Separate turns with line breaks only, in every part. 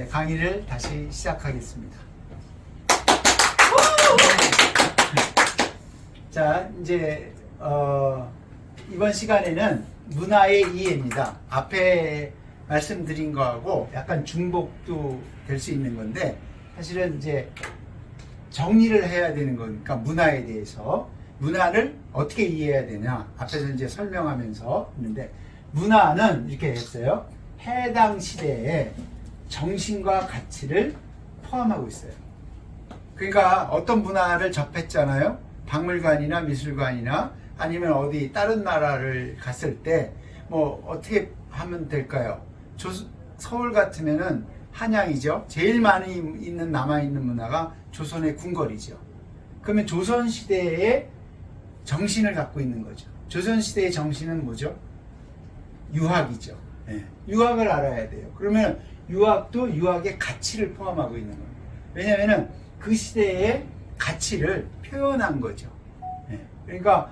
강의를 다시 시작하겠습니다. 자, 이제 이번 시간에는 문화의 이해입니다. 앞에 말씀드린 거하고 약간 중복도 될 수 있는 건데, 사실은 이제 정리를 해야 되는 거니까 문화에 대해서 문화를 어떻게 이해해야 되냐 앞에서 이제 설명하면서 있는데, 문화는 이렇게 했어요. 해당 시대의 정신과 가치를 포함하고 있어요. 그러니까 어떤 문화를 접했잖아요. 박물관이나 미술관이나 아니면 어디 다른 나라를 갔을 때 뭐 어떻게 하면 될까요? 서울 같으면은 한양이죠. 제일 많이 있는 남아있는 문화가 조선의 궁궐이죠. 그러면 조선시대의 정신을 갖고 있는 거죠. 조선시대의 정신은 뭐죠? 유학이죠. 네. 유학을 알아야 돼요. 그러면 유학도 유학의 가치를 포함하고 있는 거예요. 왜냐하면 그 시대의 가치를 표현한 거죠. 네. 그러니까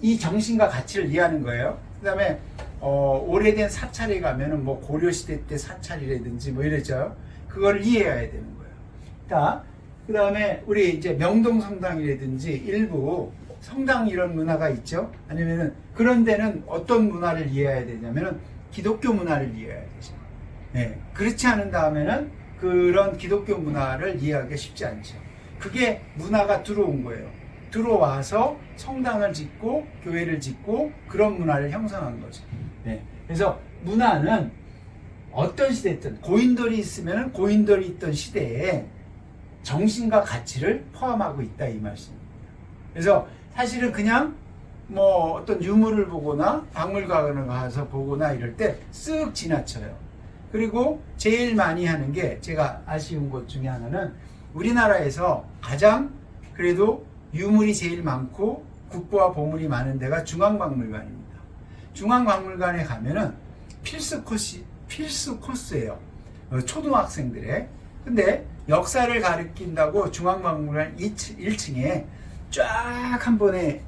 이 정신과 가치를 이해하는 거예요. 그 다음에 오래된 사찰에 가면은 뭐 고려시대 때 사찰이라든지 뭐 이랬죠. 그걸 이해해야 되는 거예요. 자, 그 다음에 우리 이제 명동 성당이라든지 일부 성당 이런 문화가 있죠. 아니면은 그런 데는 어떤 문화를 이해해야 되냐면은 기독교 문화를 이해해야 되죠. 네. 그렇지 않은 다음에는 그런 기독교 문화를 이해하기가 쉽지 않죠. 그게 문화가 들어온 거예요. 들어와서 성당을 짓고 교회를 짓고 그런 문화를 형성한 거죠. 네. 그래서 문화는 어떤 시대든 고인돌이 있으면 고인돌이 있던 시대에 정신과 가치를 포함하고 있다 이 말씀입니다. 그래서 사실은 그냥 뭐 어떤 유물을 보거나 박물관을 가서 보거나 이럴 때 쓱 지나쳐요. 그리고 제일 많이 하는 게 제가 아쉬운 것 중에 하나는 우리나라에서 가장 그래도 유물이 제일 많고 국보와 보물이 많은 데가 중앙박물관입니다. 중앙박물관에 가면은 필수 코스예요. 초등학생들의. 근데 역사를 가르친다고 중앙박물관 1층에 쫙 한 번에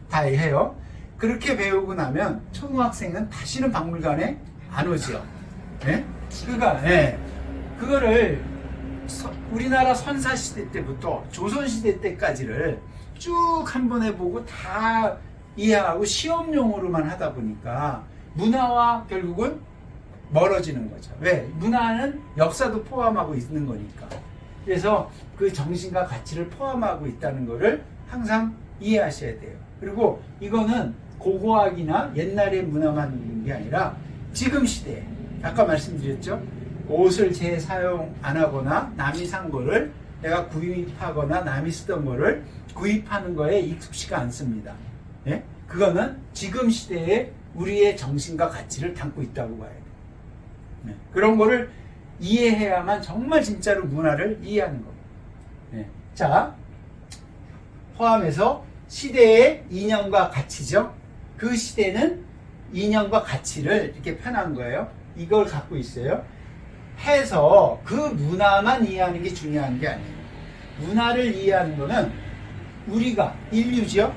다 해요. 그렇게 배우고 나면 초등학생은 다시는 박물관에 안 오죠. 그러니까 그거를 우리나라 선사시대 때부터 조선시대 때까지를 쭉 한 번에 보고 다 이해하고 시험용으로만 하다 보니까 문화와 결국은 멀어지는 거죠. 왜? 문화는 역사도 포함하고 있는 거니까. 그래서 그 정신과 가치를 포함하고 있다는 거를 항상 이해하셔야 돼요. 그리고 이거는 고고학이나 옛날의 문화만 있는 게 아니라 지금 시대에 아까 말씀드렸죠. 옷을 재사용 안 하거나 남이 산 거를 내가 구입하거나 남이 쓰던 거를 구입하는 거에 익숙치가 않습니다. 예? 그거는 지금 시대에 우리의 정신과 가치를 담고 있다고 봐야 돼요. 네. 그런 거를 이해해야만 정말 진짜로 문화를 이해하는 겁니다. 네. 자, 포함해서 시대의 이념과 가치죠. 그 시대는 이념과 가치를 이렇게 편한 거예요. 이걸 갖고 있어요. 해서 그 문화만 이해하는 게 중요한 게 아니에요. 문화를 이해하는 거는 우리가 인류죠.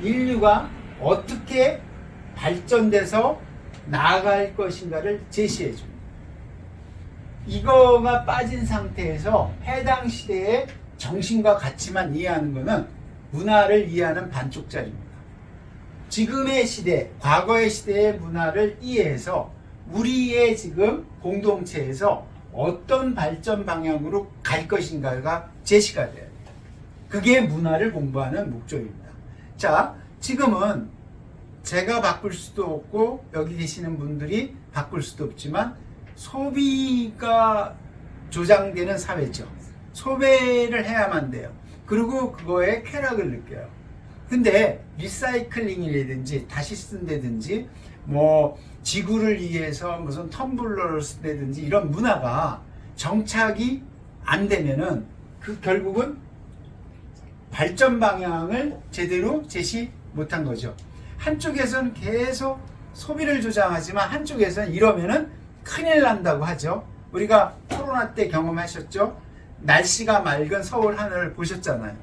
인류가 어떻게 발전돼서 나아갈 것인가를 제시해 줍니다. 이거가 빠진 상태에서 해당 시대의 정신과 가치만 이해하는 거는 문화를 이해하는 반쪽짜리입니다. 지금의 시대, 과거의 시대의 문화를 이해해서 우리의 지금 공동체에서 어떤 발전 방향으로 갈 것인가가 제시가 돼야 돼요. 그게 문화를 공부하는 목적입니다. 자, 지금은 제가 바꿀 수도 없고 여기 계시는 분들이 바꿀 수도 없지만 소비가 조장되는 사회죠. 소비를 해야만 돼요. 그리고 그거에 쾌락을 느껴요. 근데 리사이클링이라든지 다시 쓴다든지 뭐 지구를 위해서 무슨 텀블러를 쓴다든지 이런 문화가 정착이 안 되면은 그 결국은 발전 방향을 제대로 제시 못한 거죠. 한쪽에서는 계속 소비를 조장하지만 한쪽에서는 이러면은 큰일 난다고 하죠. 우리가 코로나 때 경험하셨죠? 날씨가 맑은 서울 하늘을 보셨잖아요.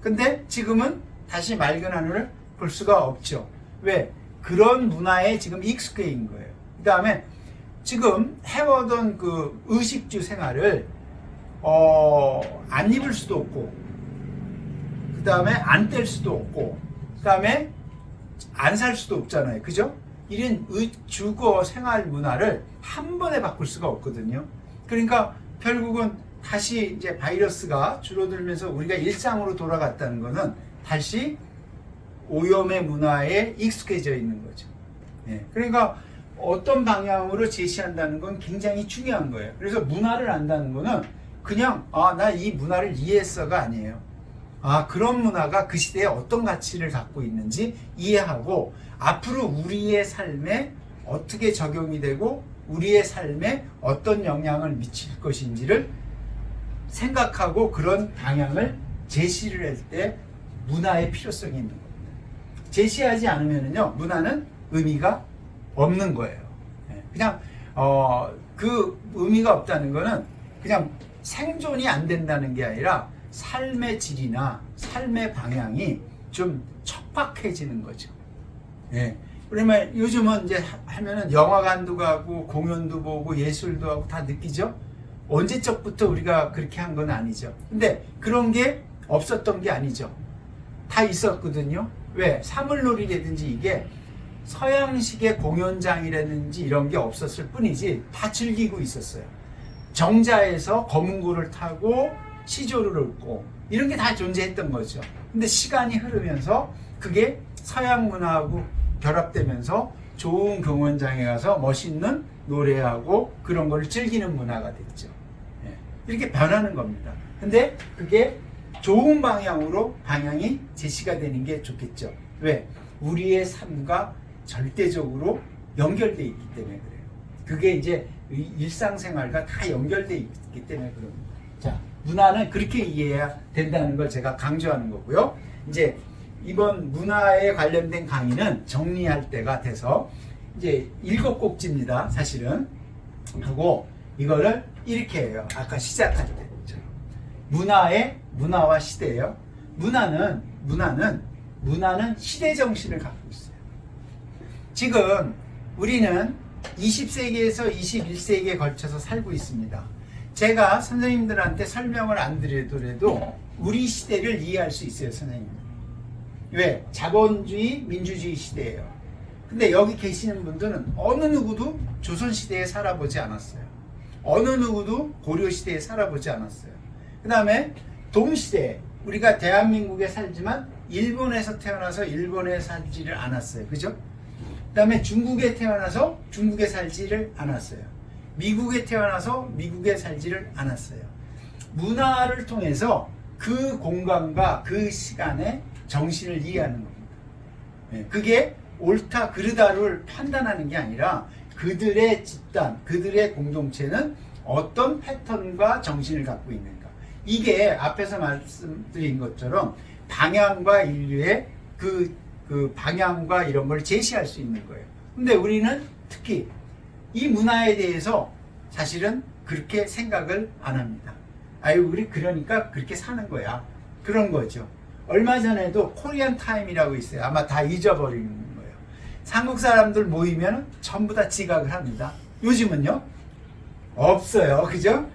근데 지금은 다시 맑은 하늘을 볼 수가 없죠. 왜? 그런 문화에 지금 익숙해 있는 거예요. 그 다음에 지금 해오던 그 의식주 생활을 안 입을 수도 없고, 그 다음에 안 뗄 수도 없고, 그 다음에 안 살 수도 없잖아요. 그죠? 이런 주거 생활 문화를 한 번에 바꿀 수가 없거든요. 그러니까 결국은 다시 이제 바이러스가 줄어들면서 우리가 일상으로 돌아갔다는 것은 다시 오염의 문화에 익숙해져 있는 거죠. 그러니까 어떤 방향으로 제시한다는 건 굉장히 중요한 거예요. 그래서 문화를 안다는 거는 그냥 나 이 문화를 이해했어가 아니에요. 그런 문화가 그 시대에 어떤 가치를 갖고 있는지 이해하고 앞으로 우리의 삶에 어떻게 적용이 되고 우리의 삶에 어떤 영향을 미칠 것인지를 생각하고 그런 방향을 제시를 할 때 문화의 필요성이 있는 겁니다. 제시하지 않으면요 문화는 의미가 없는 거예요. 그냥 그 의미가 없다는 거는 그냥 생존이 안 된다는 게 아니라 삶의 질이나 삶의 방향이 좀 척박해지는 거죠. 그러면 요즘은 이제 하면은 영화관도 가고 공연도 보고 예술도 하고 다 느끼죠? 언제적부터 우리가 그렇게 한 건 아니죠. 근데 그런 게 없었던 게 아니죠. 다 있었거든요. 왜? 사물놀이라든지 이게 서양식의 공연장이라든지 이런 게 없었을 뿐이지 다 즐기고 있었어요. 정자에서 거문고를 타고 시조를 읊고 이런 게 다 존재했던 거죠. 근데 시간이 흐르면서 그게 서양 문화하고 결합되면서 좋은 공연장에 가서 멋있는 노래하고 그런 걸 즐기는 문화가 됐죠. 이렇게 변하는 겁니다. 근데 그게 좋은 방향이 제시가 되는 게 좋겠죠. 왜? 우리의 삶과 절대적으로 연결되어 있기 때문에 그래요. 그게 이제 일상생활과 다 연결되어 있기 때문에 그럽니다. 자, 문화는 그렇게 이해해야 된다는 걸 제가 강조하는 거고요. 이제 이번 문화에 관련된 강의는 정리할 때가 돼서 이제 7곡지입니다. 사실은. 하고 이거를 이렇게 해요. 아까 시작할 때처럼. 문화와 시대예요. 문화는 시대 정신을 갖고 있어요. 지금 우리는 20세기에서 21세기에 걸쳐서 살고 있습니다. 제가 선생님들한테 설명을 안 드리더라도 우리 시대를 이해할 수 있어요, 선생님. 왜? 자본주의, 민주주의 시대예요. 근데 여기 계시는 분들은 어느 누구도 조선시대에 살아보지 않았어요. 어느 누구도 고려시대에 살아보지 않았어요. 그 다음에 동시대에 우리가 대한민국에 살지만 일본에서 태어나서 일본에 살지를 않았어요. 그죠? 그 다음에 중국에 태어나서 중국에 살지를 않았어요. 미국에 태어나서 미국에 살지를 않았어요. 문화를 통해서 그 공간과 그 시간의 정신을 이해하는 겁니다. 그게 옳다 그르다를 판단하는 게 아니라 그들의 집단, 그들의 공동체는 어떤 패턴과 정신을 갖고 있는가. 이게 앞에서 말씀드린 것처럼 방향과 인류의 그 방향과 이런 걸 제시할 수 있는 거예요. 근데 우리는 특히 이 문화에 대해서 사실은 그렇게 생각을 안 합니다. 우리 그러니까 그렇게 사는 거야. 그런 거죠. 얼마 전에도 코리안 타임이라고 있어요. 아마 다 잊어버리는 거예요. 한국 사람들 모이면 전부 다 지각을 합니다. 요즘은요? 없어요. 그죠?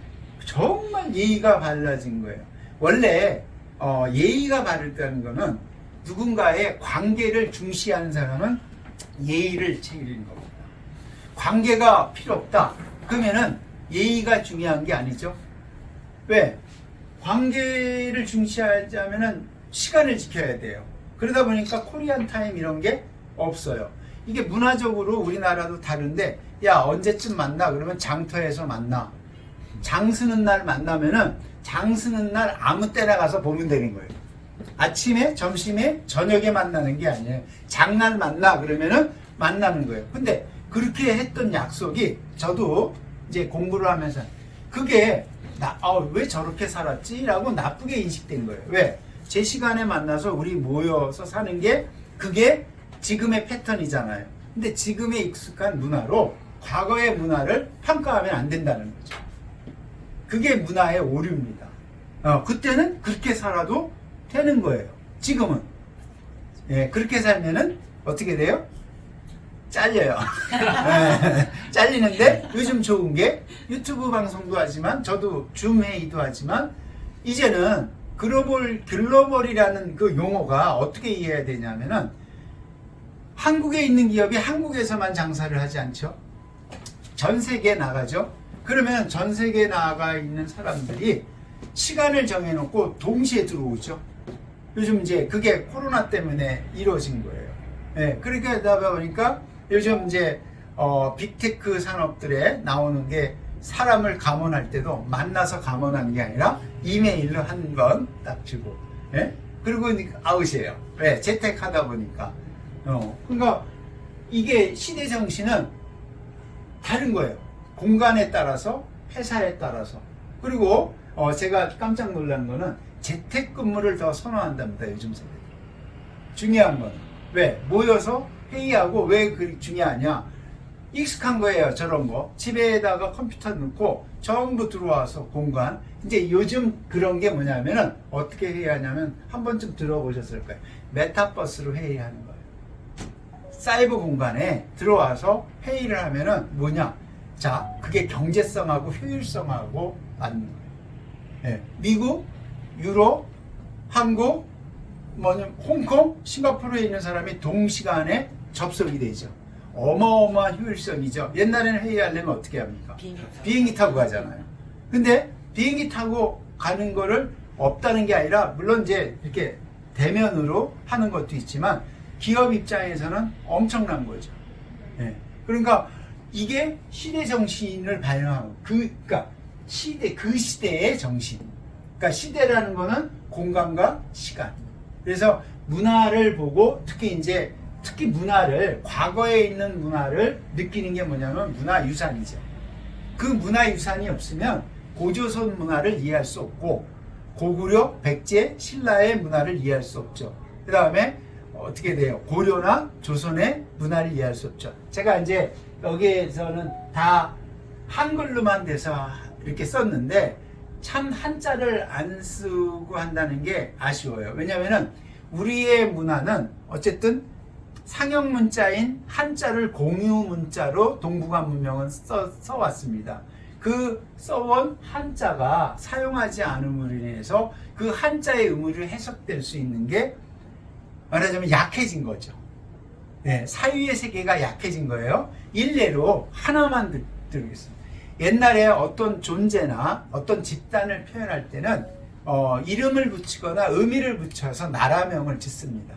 정말 예의가 바라진 거예요. 원래 예의가 바르다는 거는 누군가의 관계를 중시하는 사람은 예의를 챙기는 겁니다. 관계가 필요 없다. 그러면은 예의가 중요한 게 아니죠. 왜? 관계를 중시하자면은 시간을 지켜야 돼요. 그러다 보니까 코리안 타임 이런 게 없어요. 이게 문화적으로 우리나라도 다른데, 야, 언제쯤 만나? 그러면 장터에서 만나. 장 서는 날 만나면은 장 서는 날 아무 때나 가서 보면 되는 거예요. 아침에, 점심에, 저녁에 만나는 게 아니에요. 장날 만나. 그러면은 만나는 거예요. 근데 그렇게 했던 약속이 저도 이제 공부를 하면서 그게 왜 저렇게 살았지? 라고 나쁘게 인식된 거예요. 왜? 제 시간에 만나서 우리 모여서 사는 게 그게 지금의 패턴이잖아요. 근데 지금의 익숙한 문화로 과거의 문화를 평가하면 안 된다는 거죠. 그게 문화의 오류입니다. 그때는 그렇게 살아도 되는 거예요. 지금은. 그렇게 살면은 어떻게 돼요? 잘려요. 잘리는데 요즘 좋은 게 유튜브 방송도 하지만 저도 줌 회의도 하지만 이제는 글로벌이라는 그 용어가 어떻게 이해해야 되냐면은 한국에 있는 기업이 한국에서만 장사를 하지 않죠. 전 세계에 나가죠. 그러면 전 세계에 나가 있는 사람들이 시간을 정해놓고 동시에 들어오죠. 요즘 이제 그게 코로나 때문에 이루어진 거예요. 예, 그렇게 하다 보니까 요즘 이제 빅테크 산업들에 나오는 게 사람을 감원할 때도 만나서 감원하는 게 아니라 이메일로 한 번 딱 주고, 예? 그리고 아웃이에요. 왜? 재택하다 보니까. 그러니까 이게 시대 정신은 다른 거예요. 공간에 따라서, 회사에 따라서. 그리고 제가 깜짝 놀란 거는 재택근무를 더 선호한답니다. 요즘 세대. 중요한 거는 왜? 모여서 회의하고 왜 그게 중요하냐? 익숙한 거예요. 저런 거. 집에다가 컴퓨터 넣고 전부 들어와서 공간. 이제 요즘 그런 게 뭐냐면은 어떻게 회의하냐면 한 번쯤 들어보셨을 거예요. 메타버스로 회의하는 거예요. 사이버 공간에 들어와서 회의를 하면은 뭐냐? 자, 그게 경제성하고 효율성하고 맞는 거예요. 네. 미국, 유럽, 한국, 홍콩, 싱가포르에 있는 사람이 동시간에 접속이 되죠. 어마어마한 효율성이죠. 옛날에는 회의하려면 어떻게 합니까? 비행기 타고 가잖아요. 근데 비행기 타고 가는 거를 없다는 게 아니라 물론 이제 이렇게 대면으로 하는 것도 있지만 기업 입장에서는 엄청난 거죠. 네. 그러니까 이게 시대 정신을 반영하고 그러니까 그 시대의 정신. 그러니까 시대라는 거는 공간과 시간. 그래서 문화를 보고 특히 문화를 과거에 있는 문화를 느끼는 게 뭐냐면 문화유산이죠. 그 문화유산이 없으면 고조선 문화를 이해할 수 없고 고구려, 백제, 신라의 문화를 이해할 수 없죠. 그 다음에 어떻게 돼요? 고려나 조선의 문화를 이해할 수 없죠. 제가 이제 여기에서는 다 한글로만 돼서 이렇게 썼는데 참 한자를 안 쓰고 한다는 게 아쉬워요. 왜냐하면 우리의 문화는 어쨌든 상형 문자인 한자를 공유 문자로 동북아 문명은 써왔습니다. 그 써온 한자가 사용하지 않음으로 인해서 그 한자의 의미를 해석될 수 있는 게 말하자면 약해진 거죠. 네, 사유의 세계가 약해진 거예요. 일례로 하나만 드리겠습니다. 옛날에 어떤 존재나 어떤 집단을 표현할 때는 이름을 붙이거나 의미를 붙여서 나라명을 짓습니다.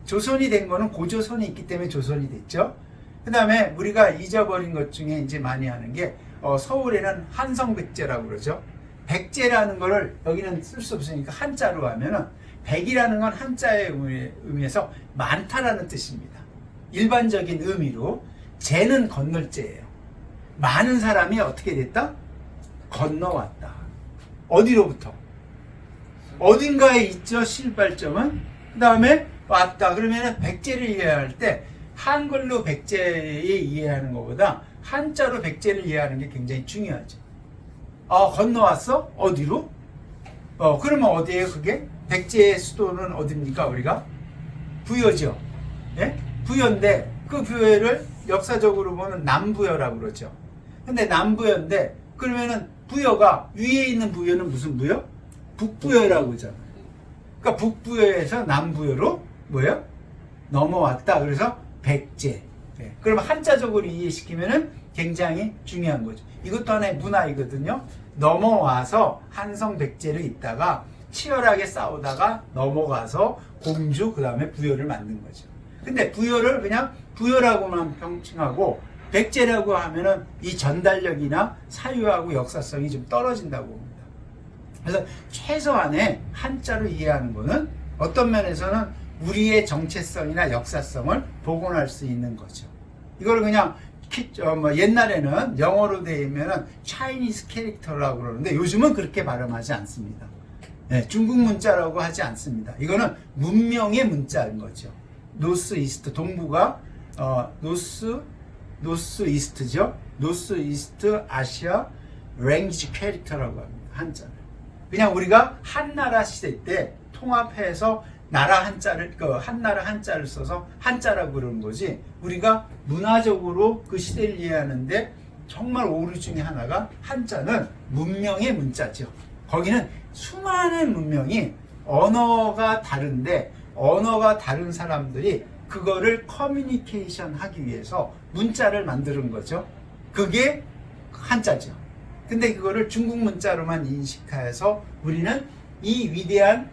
조선이 된 거는 고조선이 있기 때문에 조선이 됐죠. 그 다음에 우리가 잊어버린 것 중에 이제 많이 하는 게 서울에는 한성백제라고 그러죠. 백제라는 거를 여기는 쓸 수 없으니까 한자로 하면은 백이라는 건 한자의 의미에서 많다라는 뜻입니다. 일반적인 의미로 제는 건널제예요. 많은 사람이 어떻게 됐다? 건너왔다. 어디로부터? 어딘가에 있죠, 실발점은. 그 다음에 왔다. 그러면 백제를 이해할 때 한글로 백제에 이해하는 것보다 한자로 백제를 이해하는 게 굉장히 중요하죠. 건너왔어? 어디로? 그러면 어디예요, 그게? 백제의 수도는 어디입니까, 우리가? 부여죠. 예? 부여인데, 그 부여를 역사적으로 보면 남부여라고 그러죠. 근데 남부여인데, 그러면은 부여가, 위에 있는 부여는 무슨 부여? 북부여라고 그러잖아요. 그러니까 북부여에서 남부여로 뭐예요? 넘어왔다. 그래서 백제. 예. 그러면 한자적으로 이해시키면은 굉장히 중요한 거죠. 이것도 하나의 문화이거든요. 넘어와서 한성백제로 있다가 치열하게 싸우다가 넘어가서 공주 그 다음에 부여를 만든 거죠. 근데 부여를 그냥 부여라고만 평칭하고 백제라고 하면은 이 전달력이나 사유하고 역사성이 좀 떨어진다고 봅니다. 그래서 최소한의 한자로 이해하는 거는 어떤 면에서는 우리의 정체성이나 역사성을 복원할 수 있는 거죠. 이걸 그냥 옛날에는 영어로 되면은 차이니스 캐릭터라고 그러는데 요즘은 그렇게 발음하지 않습니다. 네, 중국 문자라고 하지 않습니다. 이거는 문명의 문자인 거죠. 노스 이스트, 동부가 노스 이스트죠. 노스 이스트 아시아 랭귀지 캐릭터라고 합니다. 한자를. 그냥 우리가 한나라 시대 때 통합해서 나라 한자를 한나라 한자를 써서 한자라고 그러는 거지. 우리가 문화적으로 그 시대를 이해하는데 정말 오류 중에 하나가 한자는 문명의 문자죠. 거기는 수많은 문명이 언어가 다른데 언어가 다른 사람들이 그거를 커뮤니케이션 하기 위해서 문자를 만드는 거죠. 그게 한자죠. 근데 그거를 중국 문자로만 인식해서 우리는 이 위대한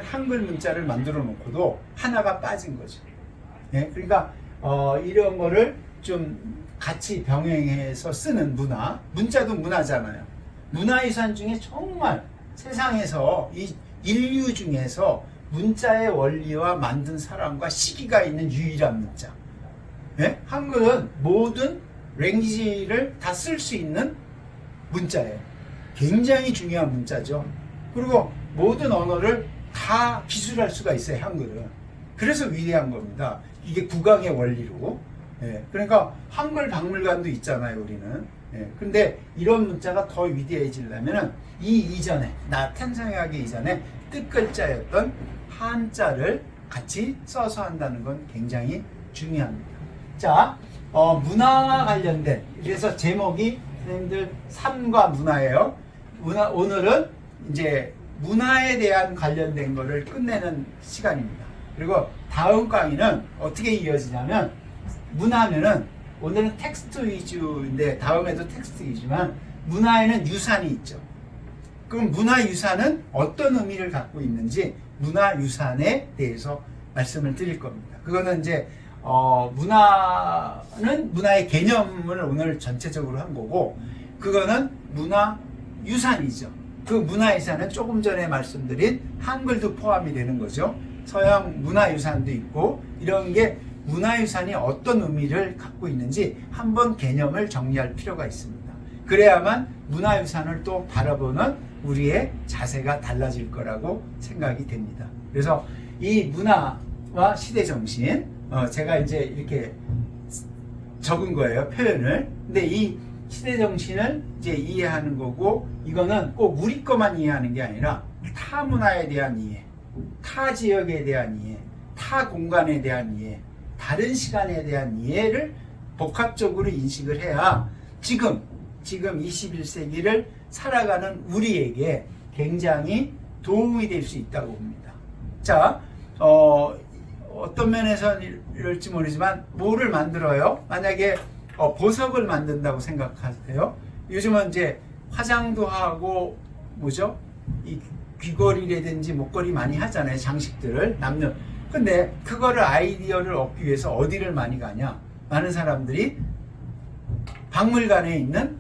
한글 문자를 만들어 놓고도 하나가 빠진 거죠. 예? 그러니까 이런 거를 좀 같이 병행해서 쓰는 문자도 문화잖아요. 문화유산 중에 정말 세상에서 이 인류 중에서 문자의 원리와 만든 사람과 시기가 있는 유일한 문자. 예? 한글은 모든 랭귀지를 다 쓸 수 있는 문자예요. 굉장히 중요한 문자죠. 그리고 모든 언어를 다 기술할 수가 있어요, 한글은. 그래서 위대한 겁니다. 이게 국악의 원리로. 예, 그러니까 한글 박물관도 있잖아요, 우리는. 예, 근데 이런 문자가 더 위대해지려면은 이 이전에, 나 탄생하기 이전에 뜻글자였던 한자를 같이 써서 한다는 건 굉장히 중요합니다. 자, 문화와 관련된, 그래서 제목이 선생님들 삶과 문화예요. 오늘은 이제 문화에 대한 관련된 거를 끝내는 시간입니다. 그리고 다음 강의는 어떻게 이어지냐면, 문화면은 오늘은 텍스트 위주인데 다음에도 텍스트 위주지만 문화에는 유산이 있죠. 그럼 문화유산은 어떤 의미를 갖고 있는지 문화유산에 대해서 말씀을 드릴 겁니다. 그거는 이제 문화는 문화의 개념을 오늘 전체적으로 한 거고, 그거는 문화유산이죠. 그 문화유산은 조금 전에 말씀드린 한글도 포함이 되는 거죠. 서양 문화유산도 있고, 이런 게 문화유산이 어떤 의미를 갖고 있는지 한번 개념을 정리할 필요가 있습니다. 그래야만 문화유산을 또 바라보는 우리의 자세가 달라질 거라고 생각이 됩니다. 그래서 이 문화와 시대정신, 제가 이제 이렇게 적은 거예요, 표현을. 근데 이 시대정신을 이제 이해하는 거고, 이거는 꼭 우리 것만 이해하는 게 아니라 타 문화에 대한 이해, 타 지역에 대한 이해, 타 공간에 대한 이해, 다른 시간에 대한 이해를 복합적으로 인식을 해야 지금 21세기를 살아가는 우리에게 굉장히 도움이 될 수 있다고 봅니다. 자, 어떤 면에서 이럴지 모르지만 뭐를 만들어요? 만약에 보석을 만든다고 생각하세요. 요즘은 이제 화장도 하고 뭐죠? 이 귀걸이라든지 목걸이 많이 하잖아요, 장식들을 남녀. 근데 그거를 아이디어를 얻기 위해서 어디를 많이 가냐? 많은 사람들이 박물관에 있는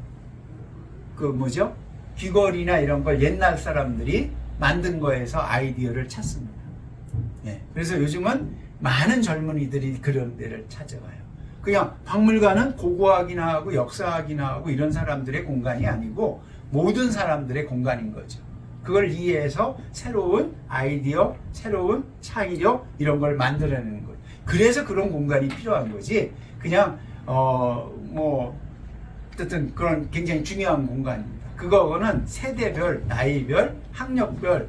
그 뭐죠? 귀걸이나 이런 걸 옛날 사람들이 만든 거에서 아이디어를 찾습니다. 예, 그래서 요즘은 많은 젊은이들이 그런 데를 찾아가요. 그냥 박물관은 고고학이나 하고 역사학이나 하고 이런 사람들의 공간이 아니고 모든 사람들의 공간인 거죠. 그걸 이해해서 새로운 아이디어, 새로운 창의력 이런 걸 만들어내는 거예요. 그래서 그런 공간이 필요한 거지. 그냥 어쨌든 그런 굉장히 중요한 공간입니다. 그거는 세대별, 나이별, 학력별,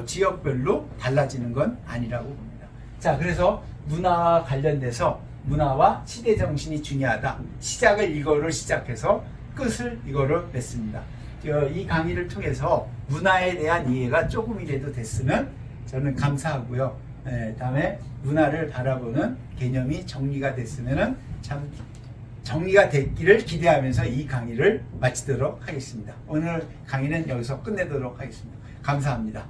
지역별로 달라지는 건 아니라고 봅니다. 자, 그래서 문화와 관련돼서 문화와 시대 정신이 중요하다. 시작을 이거로 시작해서 끝을 이거로 맺습니다. 이 강의를 통해서 문화에 대한 이해가 조금이라도 됐으면 저는 감사하고요. 다음에 문화를 바라보는 개념이 정리가 됐으면 참 정리가 됐기를 기대하면서 이 강의를 마치도록 하겠습니다. 오늘 강의는 여기서 끝내도록 하겠습니다. 감사합니다.